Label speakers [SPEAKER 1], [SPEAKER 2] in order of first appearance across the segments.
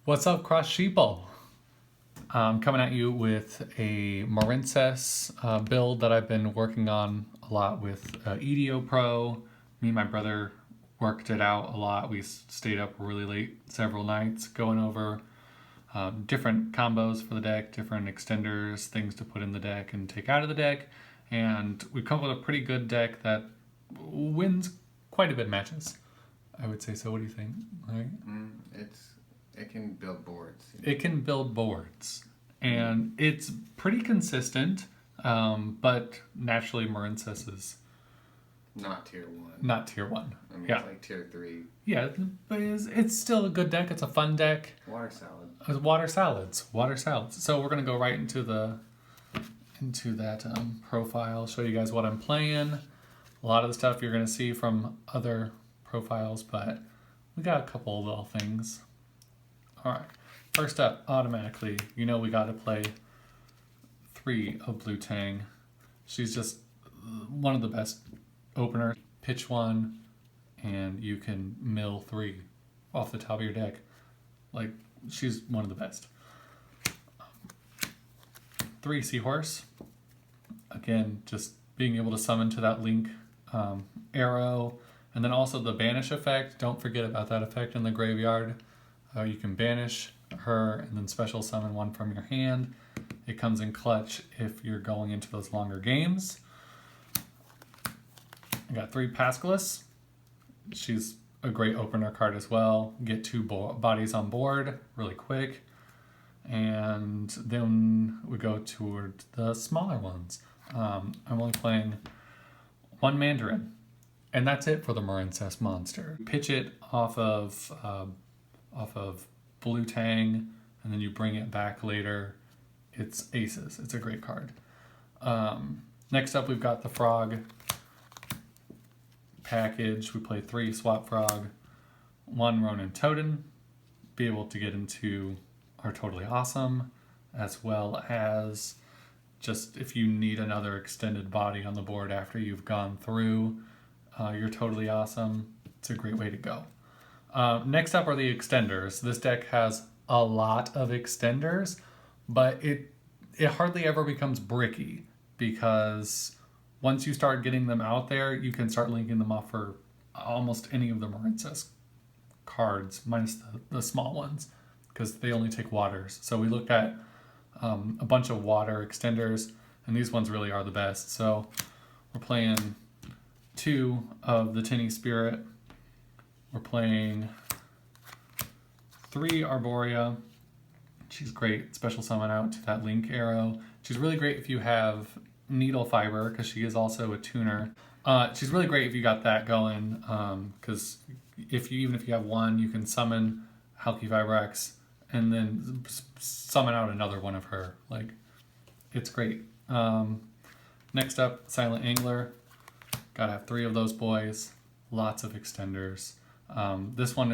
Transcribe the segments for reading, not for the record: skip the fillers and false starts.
[SPEAKER 1] What's up, Cross Sheeple? I'm coming at you with a Marincess build that I've been working on a lot with EDO Pro. Me and my brother worked it out a lot. We stayed up really late several nights going over different combos for the deck, different extenders, things to put in the deck and take out of the deck. And we've come up with a pretty good deck that wins quite a bit of matches. I would say so. What do you think? Right?
[SPEAKER 2] It can build boards.
[SPEAKER 1] It can build boards, and it's pretty consistent. But naturally, Marincess is
[SPEAKER 2] not tier 1.
[SPEAKER 1] not tier 1.
[SPEAKER 2] I mean,
[SPEAKER 1] Yeah,
[SPEAKER 2] it's like tier 3.
[SPEAKER 1] yeah, but it's still a good deck. It's a fun deck.
[SPEAKER 2] Water salad.
[SPEAKER 1] Water salads. So we're gonna go right into that profile. Show you guys what I'm playing. A lot of the stuff you're gonna see from other profiles, but we got a couple of little things. All right. First up, automatically, we got to play 3 of Blue Tang. She's just one of the best openers. Pitch 1, and you can mill 3 off the top of your deck. Like, she's one of the best. 3 Seahorse. Again, just being able to summon to that link arrow. And then also the banish effect. Don't forget about that effect in the graveyard. You can banish her and then special summon 1 from your hand. It comes in clutch if you're going into those longer games. I got 3 Pascalis. She's a great opener card as well. Get 2 bodies on board really quick. And then we go toward the smaller ones. I'm only playing 1 Mandarin. And that's it for the Marincess monster. Pitch it off of Blue Tang, and then you bring it back later. It's aces. It's a great card. Next up, we've got the Frog package. We play 3 Swap Frog, 1 Ronin Totem. Be able to get into our Totally Awesome, as well as just if you need another extended body on the board after you've gone through your Totally Awesome. It's a great way to go. Next up are the extenders. This deck has a lot of extenders, but it hardly ever becomes bricky, because once you start getting them out there, you can start linking them up for almost any of the Marincess cards, minus the small ones, because they only take waters. So we looked at a bunch of water extenders, and these ones really are the best. So we're playing 2 of the Tinny Spirit. We're playing 3 Arborea. She's great. Special summon out to that link arrow. She's really great if you have Needle Fiber, because she is also a tuner. She's really great if you got that going, because even if you have 1, you can summon Halky Fiber X and then summon out another one of her. Like, it's great. Next up, Silent Angler. Gotta have 3 of those boys. Lots of extenders. This one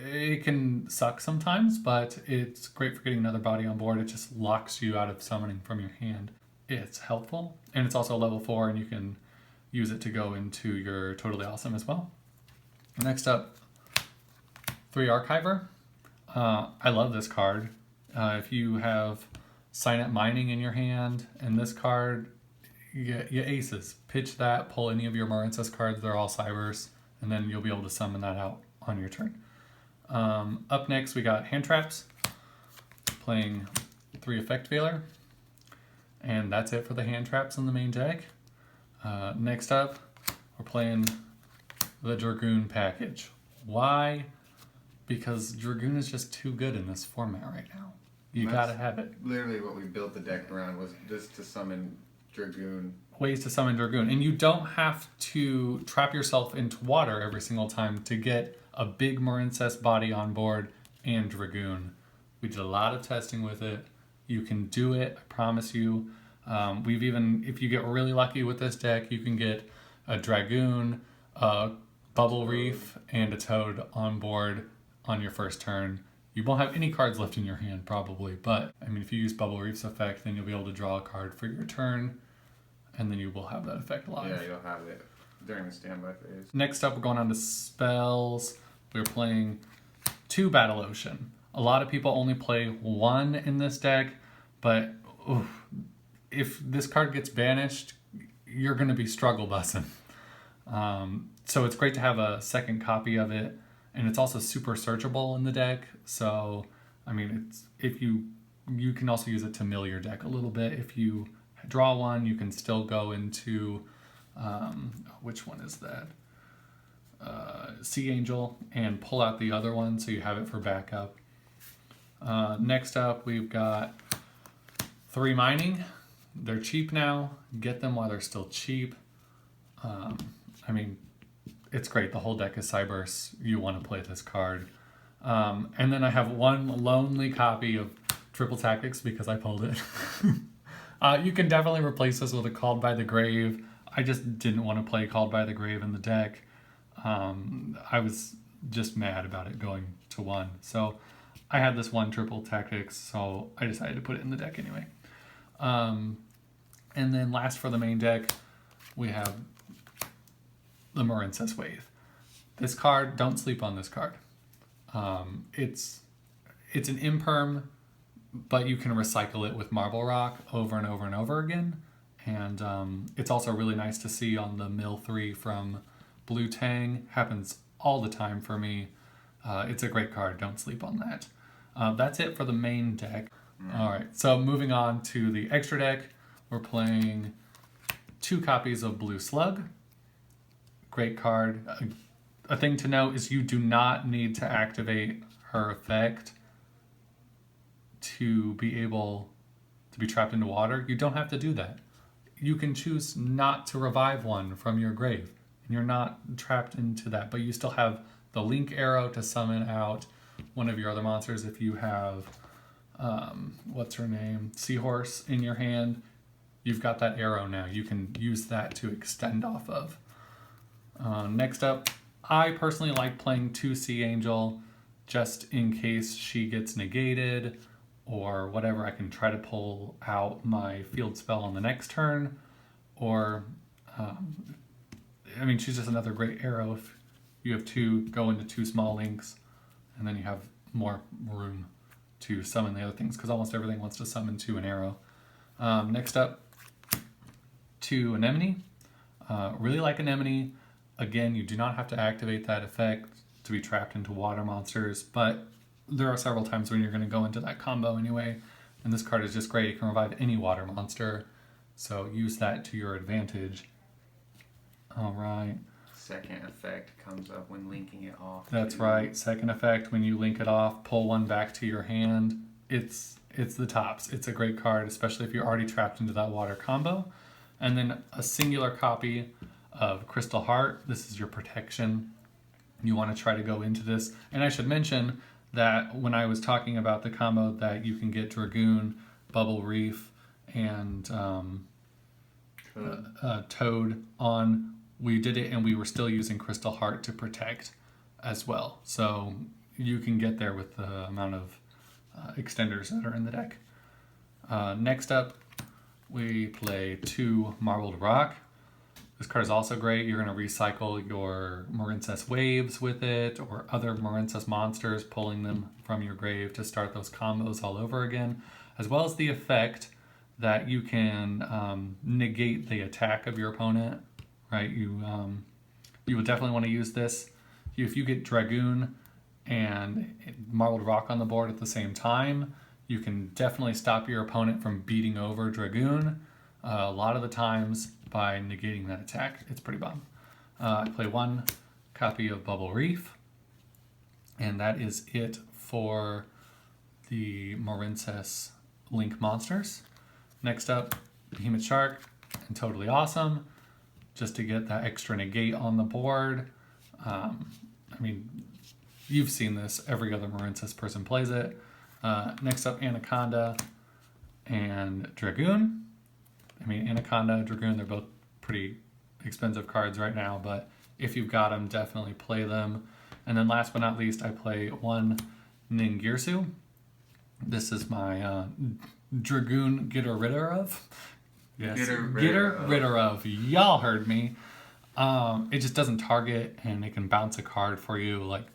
[SPEAKER 1] it can suck sometimes, but it's great for getting another body on board. It just locks you out of summoning from your hand. It's helpful, and it's also level 4, and you can use it to go into your Totally Awesome as well. Next up, 3 Archiver. I love this card. If you have Signet Mining in your hand and this card, you get aces. Pitch that, pull any of your Marincess cards, they're all cybers, and then you'll be able to summon that out on your turn. Up next, we got Hand Traps, playing 3 Effect Veiler, and that's it for the Hand Traps in the main deck. Next up, we're playing the Dragoon package. Why? Because Dragoon is just too good in this format right now. You gotta have it.
[SPEAKER 2] Literally what we built the deck around was just to summon Dragoon.
[SPEAKER 1] Ways to summon Dragoon. And you don't have to trap yourself into water every single time to get a big Marincess body on board and Dragoon. We did a lot of testing with it. You can do it, I promise you. If you get really lucky with this deck, you can get a Dragoon, a Bubble Reef, and a Toad on board on your first turn. You won't have any cards left in your hand, probably, but I mean, if you use Bubble Reef's effect, then you'll be able to draw a card for your turn, and then you will have that effect live.
[SPEAKER 2] Yeah, you'll have it during the standby phase.
[SPEAKER 1] Next up, we're going on to spells. We're playing 2 Battle Ocean. A lot of people only play 1 in this deck, but if this card gets banished, you're going to be struggle bussing. So it's great to have a second copy of it, and it's also super searchable in the deck. So, I mean, you can also use it to mill your deck a little bit. If you draw 1, you can still go into, which one is that? Sea Angel, and pull out the other one so you have it for backup. Next up, we've got 3 Mining. They're cheap now. Get them while they're still cheap. I mean, it's great. The whole deck is Cyberse. You want to play this card. And then I have 1 lonely copy of Triple Tactics because I pulled it. You can definitely replace this with a Called by the Grave. I just didn't want to play Called by the Grave in the deck. I was just mad about it going to 1. So I had this 1 Triple Tactics, so I decided to put it in the deck anyway. And then last for the main deck, we have the Marincess Wave. This card, don't sleep on this card. It's an imperm, but you can recycle it with Marble Rock over and over and over again. And it's also really nice to see on the Mill 3 from Blue Tang. Happens all the time for me. It's a great card. Don't sleep on that. That's it for the main deck. All right, so moving on to the extra deck, we're playing 2 copies of Blue Slug. Great card. A thing to note is you do not need to activate her effect to be able to be trapped into water. You don't have to do that. You can choose not to revive one from your grave, and you're not trapped into that, but you still have the link arrow to summon out one of your other monsters. If you have what's her name, Seahorse in your hand, you've got that arrow now. You can use that to extend off of. Next up, I personally like playing 2 Sea Angel just in case she gets negated or whatever. I can try to pull out my field spell on the next turn, or I mean, she's just another great arrow. If you have 2, go into 2 small links, and then you have more room to summon the other things, because almost everything wants to summon to an arrow. Next up, 2 Anemone. Really like Anemone. Again, you do not have to activate that effect to be trapped into water monsters, but there are several times when you're going to go into that combo anyway, and this card is just great. It can revive any water monster, so use that to your advantage. All right.
[SPEAKER 2] Second effect comes up when linking it off.
[SPEAKER 1] That's right. Second effect, when you link it off, pull 1 back to your hand. It's the tops. It's a great card, especially if you're already trapped into that water combo. And then a singular copy of Crystal Heart. This is your protection. You want to try to go into this. And I should mention that when I was talking about the combo that you can get Dragoon, Bubble Reef, and Toad on, we did it and we were still using Crystal Heart to protect as well. So you can get there with the amount of extenders that are in the deck. Next up, we play 2 Marbled Rock. This card is also great. You're going to recycle your Marincess Waves with it, or other Marincess monsters, pulling them from your grave to start those combos all over again, as well as the effect that you can negate the attack of your opponent. Right? You would definitely want to use this. If you get Dragoon and Marbled Rock on the board at the same time, you can definitely stop your opponent from beating over Dragoon a lot of the times by negating that attack. It's pretty bomb. I play 1 copy of Bubble Reef, and that is it for the Marincess Link monsters. Next up, Behemoth Shark, and Totally Awesome, just to get that extra negate on the board. I mean, you've seen this. Every other Marincess person plays it. Next up, Anaconda and Dragoon. I mean, Anaconda, Dragoon, they're both pretty expensive cards right now, but if you've got them, definitely play them. And then last but not least, I play 1 Ningirsu. This is my Dragoon Getter Ridder of. Yes, Getter Ridder of. Y'all heard me. It just doesn't target, and it can bounce a card for you. Like,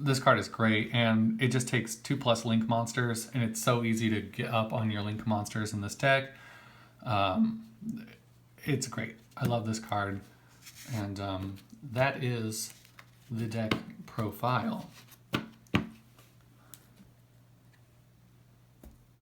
[SPEAKER 1] this card is great, and it just takes 2+ link monsters, and it's so easy to get up on your link monsters in this deck. It's great. I love this card, and that is the deck profile.